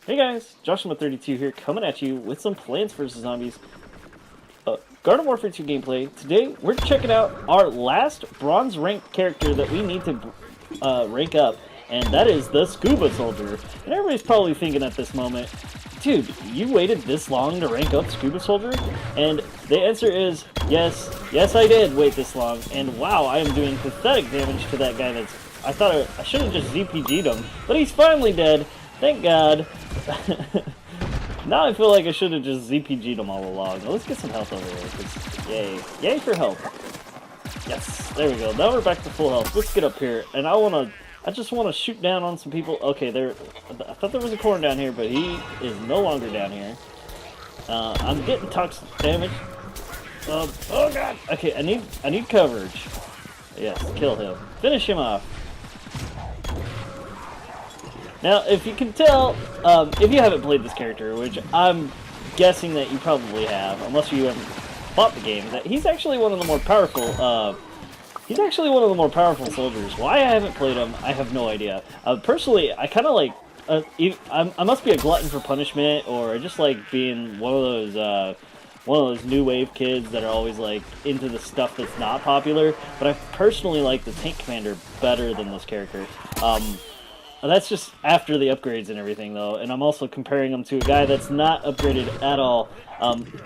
Hey guys, Joshua32 here, coming at you with some Plants vs. Zombies Garden Warfare 2 gameplay. Today, we're checking out our last bronze rank character that we need to rank up, and that is the Scuba Soldier. And everybody's probably thinking at this moment, dude, you waited this long to rank up Scuba Soldier? And the answer is, yes, I did wait this long, and wow, I am doing pathetic damage to that guy that's... I thought I should have just ZPG'd him, but he's finally dead. Thank God. Now I feel like I should have just ZPG'd him all along. Now let's get some health over here, because yay for health. Yes, there we go. Now we're back to full health. Let's get up here, and I just want to shoot down on some people. Okay, I thought there was a corn down here, but he is no longer down here. I'm getting toxic damage. Oh God. Okay, I need coverage. Yes, kill him. Finish him off. Now, if you can tell, if you haven't played this character, which I'm guessing that you probably have, unless you haven't bought the game, that he's actually one of the more powerful, soldiers. Why I haven't played him, I have no idea. Personally, I kind of like, I must be a glutton for punishment, or I just like being one of those new wave kids that are always like into the stuff that's not popular, but I personally like the tank commander better than this character. That's just after the upgrades and everything, though, and I'm also comparing him to a guy that's not upgraded at all.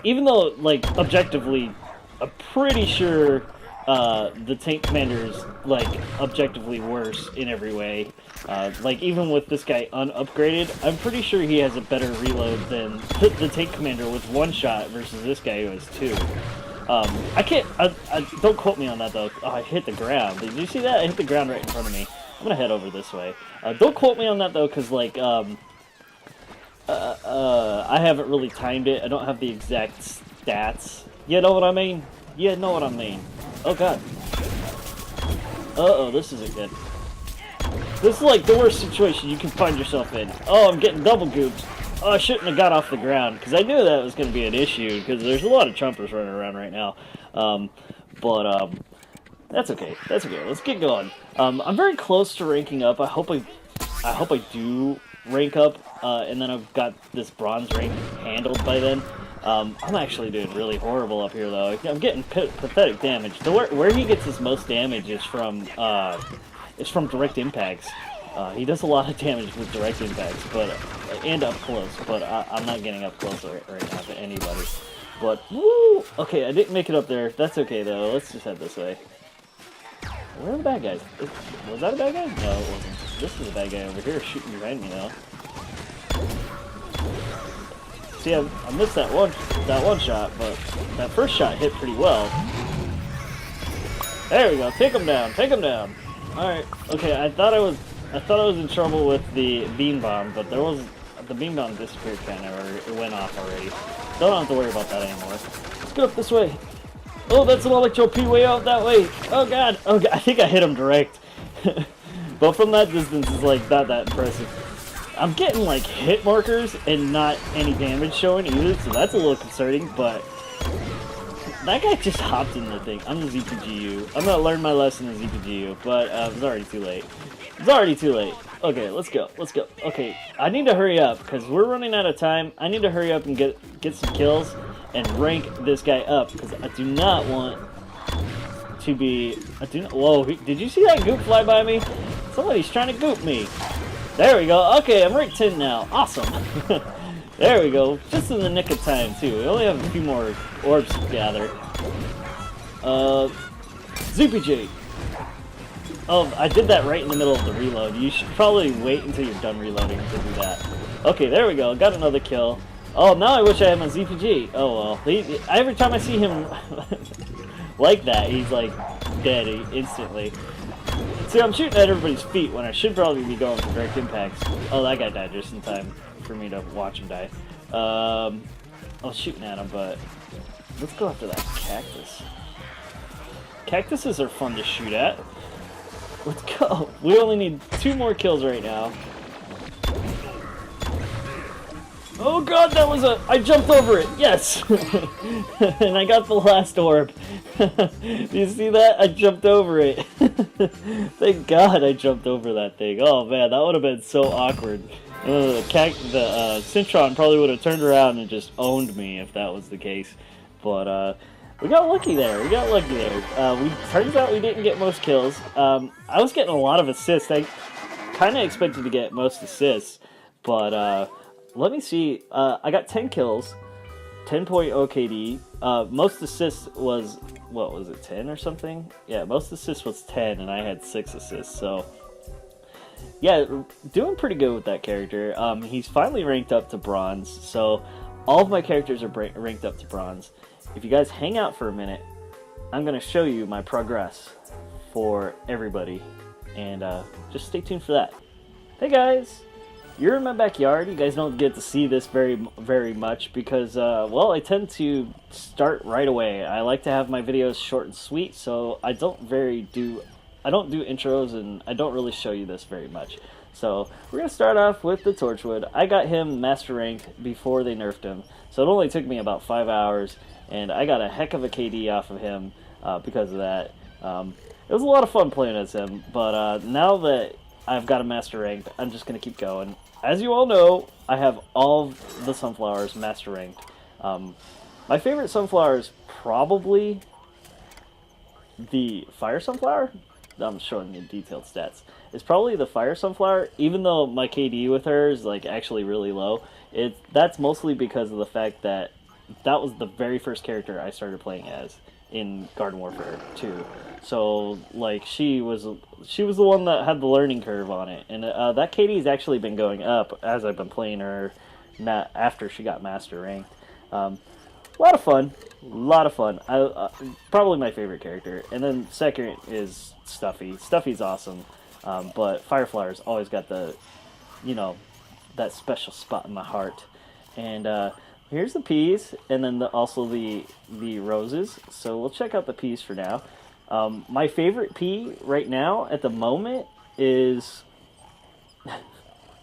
Even though, like, objectively, I'm pretty sure the tank commander's, like, objectively worse in every way. Like, even with this guy unupgraded, I'm pretty sure he has a better reload than the tank commander with one shot versus this guy who has two. Don't quote me on that, though. Oh, I hit the ground. Did you see that? I hit the ground right in front of me. I'm gonna head over this way. Don't quote me on that though, because like I haven't really timed it. I don't have the exact stats. You know what I mean? You know what I mean. Oh God. Uh-oh, this isn't good. This is like the worst situation you can find yourself in. Oh, I'm getting double gooped. Oh, I shouldn't have got off the ground, because I knew that was going to be an issue, because there's a lot of chompers running around right now. That's okay. That's okay. Let's get going. I'm very close to ranking up. I hope I do rank up, and then I've got this bronze rank handled by then. I'm actually doing really horrible up here, though. I'm getting pathetic damage. Where he gets his most damage is from direct impacts. He does a lot of damage with direct impacts, and up close. But I'm not getting up close right now to anybody. But woo! Okay, I didn't make it up there. That's okay though. Let's just head this way. Where are the bad guys? Was that a bad guy? No, it wasn't. This is a bad guy over here shooting behind me now. See, I missed that one shot, but that first shot hit pretty well. There we go. Take him down. Take him down. All right. Okay. I thought I was in trouble with the beam bomb, but the beam bomb disappeared kind of, or it went off already. Don't have to worry about that anymore. Let's go up this way. Oh, that's an electro P way out that way. Oh God. Oh God. I think I hit him direct. But from that distance, it's like not that impressive. I'm getting like hit markers and not any damage showing either, so that's a little concerning. But that guy just hopped in the thing. I'm the ZPGU. I'm gonna learn my lesson in ZPGU, but it's already too late. It's already too late. Okay, let's go. Let's go. Okay, I need to hurry up because we're running out of time. I need to hurry up and get some kills and rank this guy up, because I do not want to be... Whoa, did you see that goop fly by me? Somebody's trying to goop me. There we go. Okay, I'm rank 10 now. Awesome. There we go. Just in the nick of time, too. We only have a few more orbs to gather. ZPG. Oh, I did that right in the middle of the reload. You should probably wait until you're done reloading to do that. Okay, there we go. Got another kill. Oh, now I wish I had my ZPG. Oh, well. Every time I see him like that, he's, like, dead instantly. See, I'm shooting at everybody's feet when I should probably be going for direct impacts. Oh, that guy died just in time for me to watch him die. I was shooting at him, but let's go after that cactus. Cactuses are fun to shoot at. Let's go. We only need 2 more kills right now. Oh God, that was I jumped over it. Yes. And I got the last orb. Do you see that? I jumped over it. Thank God I jumped over that thing. Oh man, that would have been so awkward. The Citron probably would have turned around and just owned me if that was the case. But we got lucky there. We got lucky there. Turns out we didn't get most kills. I was getting a lot of assists. I kind of expected to get most assists, but let me see. I got 10 kills, 10.0 KD. Most assists was, what was it, 10 or something? Yeah, most assists was 10, and I had 6 assists. So yeah, doing pretty good with that character. He's finally ranked up to bronze, so all of my characters are ranked up to bronze. If you guys hang out for a minute, I'm going to show you my progress for everybody, and just stay tuned for that. Hey guys, you're in my backyard. You guys don't get to see this very much because, well, I tend to start right away. I like to have my videos short and sweet, so I don't do intros, and I don't really show you this very much. So we're going to start off with the Torchwood. I got him master ranked before they nerfed him, so it only took me about 5 hours, and I got a heck of a KD off of him because of that. It was a lot of fun playing as him, but now that I've got him master ranked, I'm just going to keep going. As you all know, I have all of the sunflowers master ranked. My favorite sunflower is probably the fire sunflower. I'm showing you detailed stats. It's probably the fire sunflower, even though my KD with her is like actually really low. That's mostly because of the fact that that was the very first character I started playing as in Garden Warfare 2. So like she was the one that had the learning curve on it, and that KD's actually been going up as I've been playing her, not after she got master ranked. A lot of fun. Probably my favorite character. And then second is Stuffy. Stuffy's awesome, but Fireflower's always got the, that special spot in my heart. And here's the peas, and then also the roses. So we'll check out the peas for now. My favorite pea right now at the moment is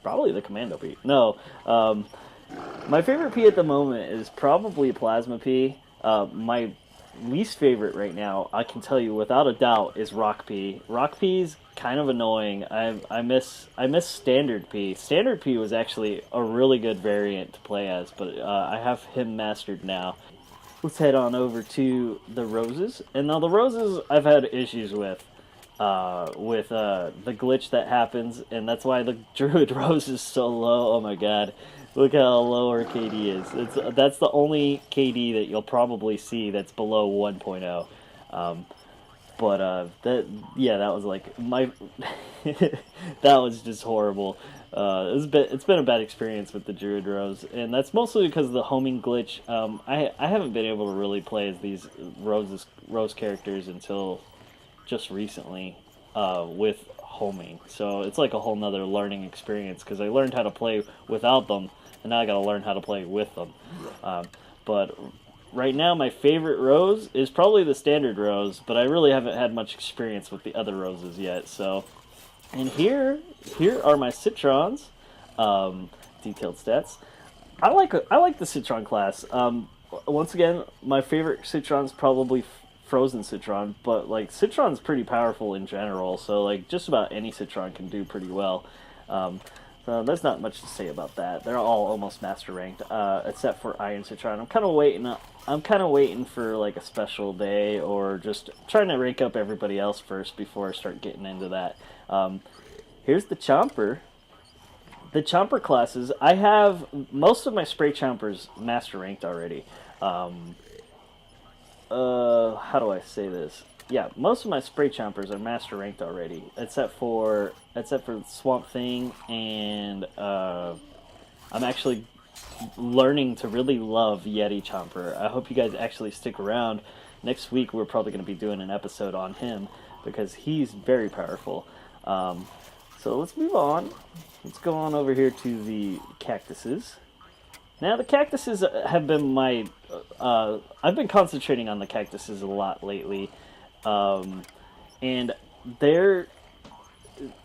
probably the commando pea. No, my favorite pea at the moment is probably plasma pea. My least favorite right now, I can tell you without a doubt, is rock pea. Rock pea's kind of annoying. I miss standard pea. Standard pea was actually a really good variant to play as, but I have him mastered now. Let's head on over to the roses. And now the roses I've had issues with the glitch that happens, and that's why the druid rose is so low. Oh my god. Look how low her KD is. That's the only KD that you'll probably see that's below 1.0. That was like my that was just horrible. It's been a bad experience with the Druid Rose, and that's mostly because of the homing glitch. I haven't been able to really play as these rose characters until just recently with homing. So it's like a whole nother learning experience because I learned how to play without them, and now I got to learn how to play with them. But right now, my favorite rose is probably the standard rose, but I really haven't had much experience with the other roses yet. So, and here are my citrons. Detailed stats. I like the citron class. Once again, my favorite citron's probably frozen citron, but like citron's pretty powerful in general. So like just about any citron can do pretty well. So there's not much to say about that. They're all almost master ranked, except for Iron Citron. I'm kind of waiting for like a special day, or just trying to rank up everybody else first before I start getting into that. Here's the Chomper. The Chomper classes, I have most of my Spray Chompers master ranked already. How do I say this? Yeah, most of my Spray Chompers are master ranked already, except for Swamp Thing, and I'm actually learning to really love Yeti Chomper. I hope you guys actually stick around. Next week we're probably going to be doing an episode on him because he's very powerful. So let's move on. Let's go on over here to the cactuses. Now the cactuses have been my I've been concentrating on the cactuses a lot lately. And they're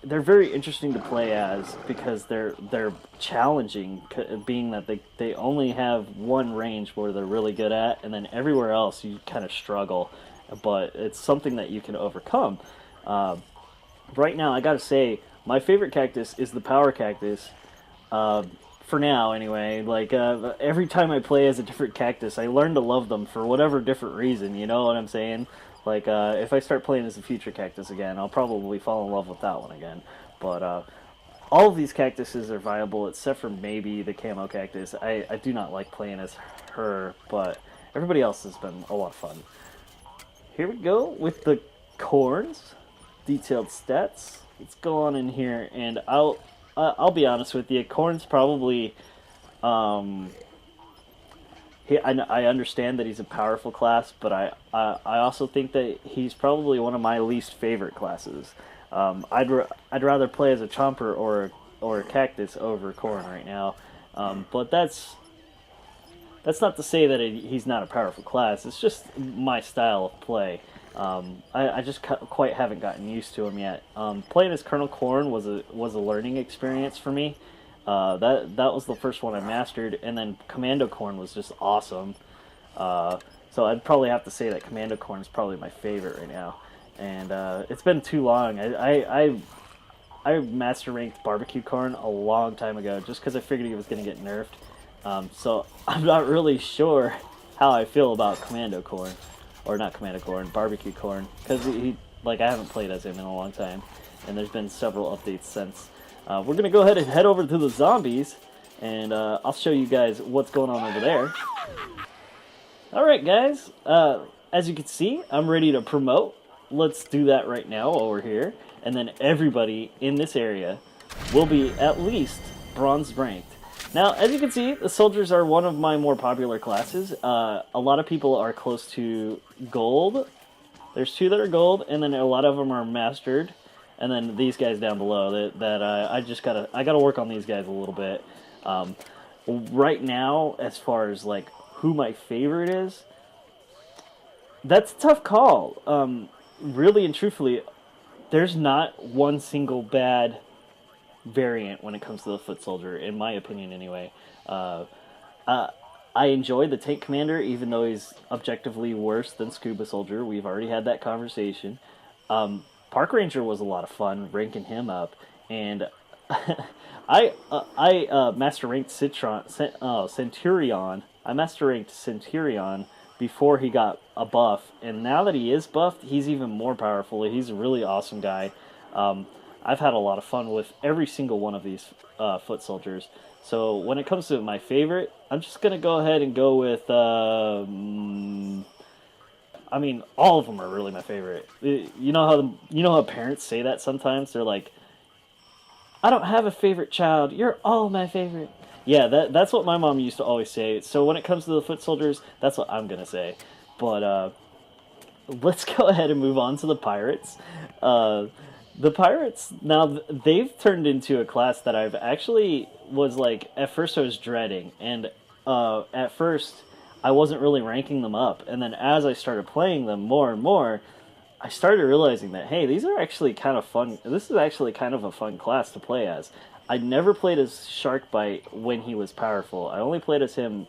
very interesting to play as because they're challenging, being that they only have one range where they're really good at, and then everywhere else you kind of struggle, but it's something that you can overcome. Right now I gotta say my favorite cactus is the power cactus. For now, anyway. Like, every time I play as a different cactus, I learn to love them for whatever different reason, you know what I'm saying? Like, if I start playing as a future cactus again, I'll probably fall in love with that one again. But, all of these cactuses are viable, except for maybe the camo cactus. I do not like playing as her, but everybody else has been a lot of fun. Here we go with the corns, detailed stats. Let's go on in here, and I'll be honest with you. Corn's probably um, I understand that he's a powerful class, but I also think that he's probably one of my least favorite classes. I'd rather play as a chomper or a cactus over corn right now, but that's not to say that he's not a powerful class. It's just my style of play. I just quite haven't gotten used to him yet. Playing as Colonel Corn was a learning experience for me. That was the first one I mastered, and then Commando Corn was just awesome. So I'd probably have to say that Commando Corn is probably my favorite right now. And it's been too long. I master ranked Barbecue Corn a long time ago, just because I figured he was going to get nerfed. So I'm not really sure how I feel about Commando Corn, or not Commando Corn, Barbecue Corn, because he like I haven't played as him in a long time, and there's been several updates since. We're gonna go ahead and head over to the zombies, and I'll show you guys what's going on over there. All right, guys. As you can see, I'm ready to promote. Let's do that right now while we're here, and then everybody in this area will be at least bronze ranked. Now, as you can see, the soldiers are one of my more popular classes. A lot of people are close to gold. There's 2 that are gold, and then a lot of them are mastered. And then these guys down below that I gotta work on these guys a little bit. Right now, as far as like who my favorite is, that's a tough call. Really and truthfully, there's not one single bad variant when it comes to the foot soldier, in my opinion anyway. I enjoy the tank commander, even though he's objectively worse than Scuba soldier. We've already had that conversation. Park ranger was a lot of fun ranking him up, and I master ranked Centurion. I master ranked Centurion before he got a buff, and now that he is buffed, he's even more powerful. He's a really awesome guy. I've had a lot of fun with every single one of these foot soldiers. So when it comes to my favorite, I'm just gonna go ahead and go with. I mean, all of them are really my favorite. You know how parents say that sometimes. They're like, "I don't have a favorite child. You're all my favorite." Yeah, that's what my mom used to always say. So when it comes to the foot soldiers, that's what I'm gonna say. But let's go ahead and move on to the pirates. The pirates, now they've turned into a class that I've actually was like, at first I was dreading, and at first I wasn't really ranking them up, and then as I started playing them more and more, I started realizing that, hey, these are actually kind of fun. This is actually kind of a fun class to play as. I never played as Sharkbite when he was powerful. I only played as him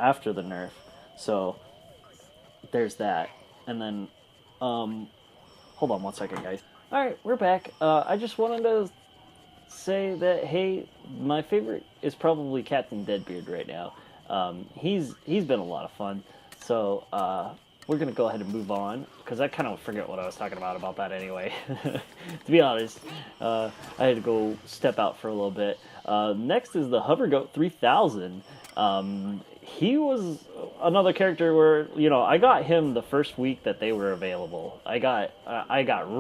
after the nerf. So there's that. And then, hold on one second, guys. Alright, we're back. I just wanted to say that, hey, my favorite is probably Captain Deadbeard right now. He's been a lot of fun. So, we're going to go ahead and move on, because I kind of forget what I was talking about that anyway. To be honest, I had to go step out for a little bit. Next is the Hovergoat 3000. He was another character where, you know, I got him the first week that they were available. I got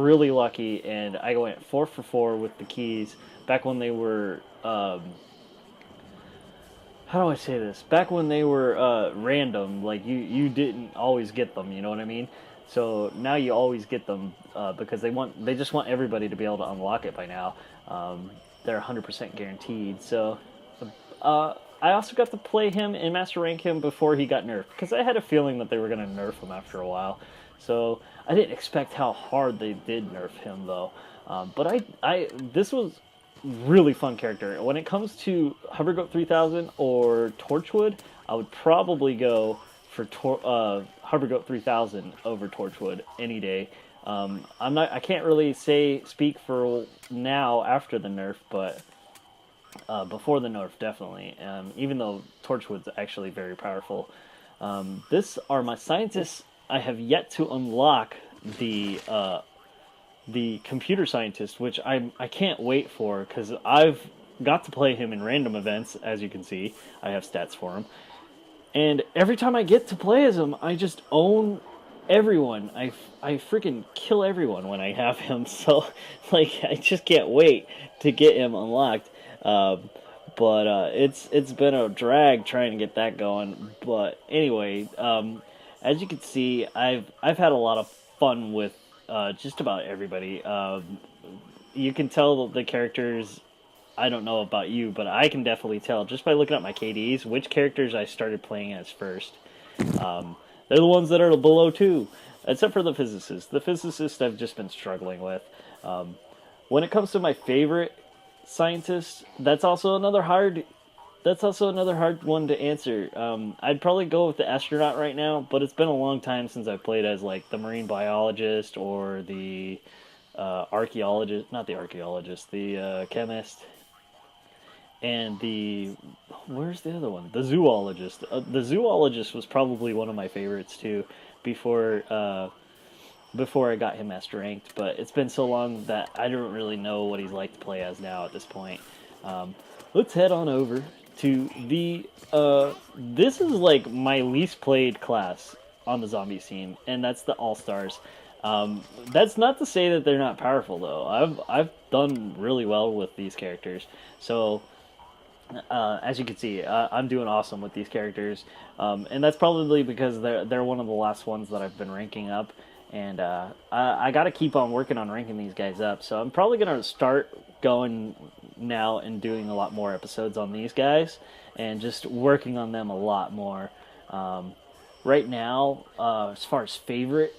really lucky, and I went 4 for 4 with the keys back when they were, how do I say this? Back when they were random, like you didn't always get them, you know what I mean? So now you always get them because they just want everybody to be able to unlock it by now. They're 100% guaranteed. So I also got to play him and master rank him before he got nerfed, because I had a feeling that they were going to nerf him after a while. So I didn't expect how hard they did nerf him though. But this was really fun character. When it comes to Hovergoat 3000 or Torchwood, I would probably go for Hovergoat 3000 over Torchwood any day. I can't really speak for now after the nerf, but before the nerf, definitely. Even though Torchwood's actually very powerful. This are my scientists. I have yet to unlock the computer scientist, which I can't wait for, because I've got to play him in random events. As you can see, I have stats for him, and every time I get to play as him, I just own everyone. I freaking kill everyone when I have him. So like, I just can't wait to get him unlocked. But it's been a drag trying to get that going. But anyway, as you can see, I've had a lot of fun with just about everybody. You can tell the characters. I don't know about you, but I can definitely tell just by looking at my KDs which characters I started playing as first. They're the ones that are below 2, except for the physicist. The physicist I've just been struggling with. When it comes to my favorite scientist, that's also another hard one to answer. I'd probably go with the astronaut right now, but it's been a long time since I played as like the marine biologist or the archaeologist, not the archaeologist, the chemist. And where's the other one? The zoologist. The zoologist was probably one of my favorites too, before I got him master ranked. But it's been so long that I don't really know what he's like to play as now at this point. Let's head on over to the. This is like my least played class on the zombie scene, and that's the AllStars. That's not to say that they're not powerful though. I've done really well with these characters. So. As you can see, I'm doing awesome with these characters, and that's probably because they're one of the last ones that I've been ranking up, and I got to keep on working on ranking these guys up. So I'm probably gonna start going now and doing a lot more episodes on these guys, and just working on them a lot more. Right now, as far as favorite,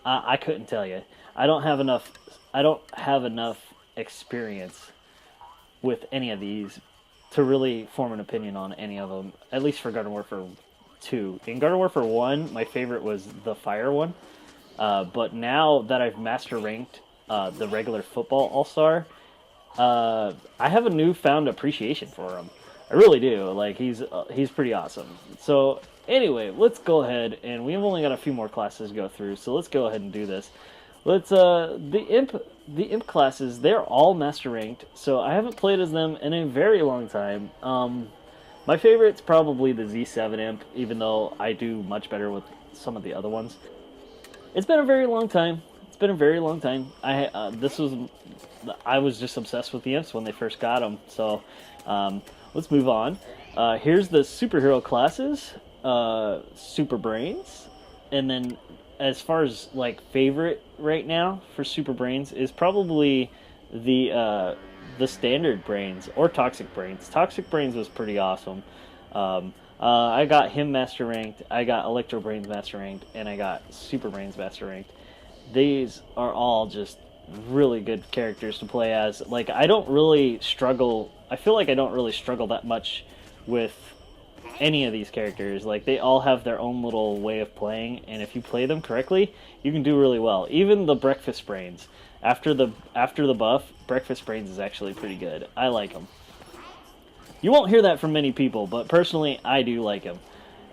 I couldn't tell you. I don't have enough experience with any of these to really form an opinion on any of them, at least for Garden Warfare 2. In Garden Warfare 1, my favorite was the fire one, but now that I've master ranked the regular football all-star, I have a newfound appreciation for him. I really do. Like, he's pretty awesome. So anyway, let's go ahead, and we've only got a few more classes to go through, so let's go ahead and do this. Let's the imp classes, they're all master ranked, so I haven't played as them in a very long time. My favorite's probably the Z7 imp, even though I do much better with some of the other ones. It's been a very long time. I was just obsessed with the imps when they first got them. So let's move on. Here's the superhero classes, Super Brains, and then as far as like favorite right now for Super Brains is probably the standard Brains or Toxic Brains. Toxic Brains was pretty awesome. I got him master ranked, I got Electro Brains master ranked, and I got Super Brains master ranked. These are all just really good characters to play as. Like, I don't really struggle. I feel like I don't really struggle that much with any of these characters. Like, they all have their own little way of playing, and if you play them correctly, you can do really well. Even the Breakfast Brains, after the buff, Breakfast Brains is actually pretty good. I like them. You won't hear that from many people, but personally, I do like him.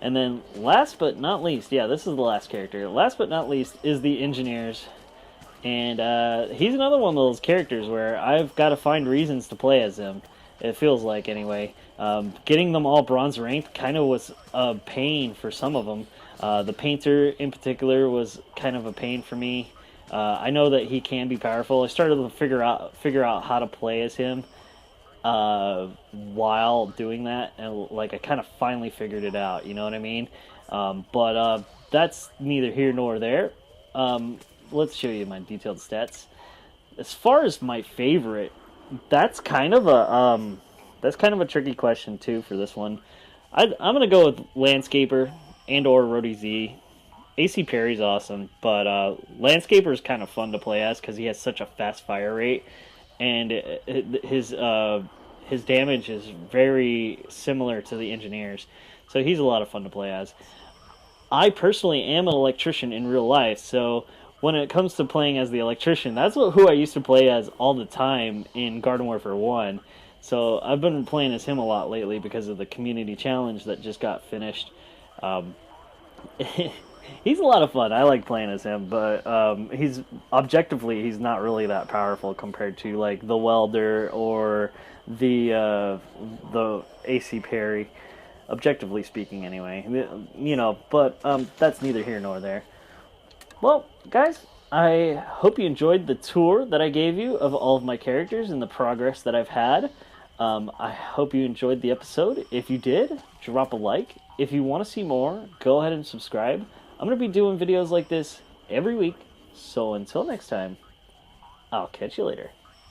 And then, last but not least, yeah, this is the last character. Last but not least is the Engineers. And he's another one of those characters where I've got to find reasons to play as him. It feels like, anyway. Getting them all bronze ranked kind of was a pain for some of them. The Painter, in particular, was kind of a pain for me. I know that he can be powerful. I started to figure out how to play as him while doing that, and like I kind of finally figured it out. You know what I mean? But that's neither here nor there. Let's show you my detailed stats. As far as my favorite, that's kind of a tricky question too for this one. I'm gonna go with Landscaper and or Rhodey Z. AC Perry's awesome, but Landscaper is kind of fun to play as because he has such a fast fire rate, and his damage is very similar to the Engineers, so he's a lot of fun to play as. I personally am an electrician in real life, so when it comes to playing as the electrician, that's who I used to play as all the time in Garden Warfare 1. So I've been playing as him a lot lately because of the community challenge that just got finished. Um, he's a lot of fun. I like playing as him, but he's objectively he's not really that powerful compared to like the welder or the AC parry. Objectively speaking, anyway, you know. But that's neither here nor there. Well, guys, I hope you enjoyed the tour that I gave you of all of my characters and the progress that I've had. I hope you enjoyed the episode. If you did, drop a like. If you want to see more, go ahead and subscribe. I'm going to be doing videos like this every week. So until next time, I'll catch you later.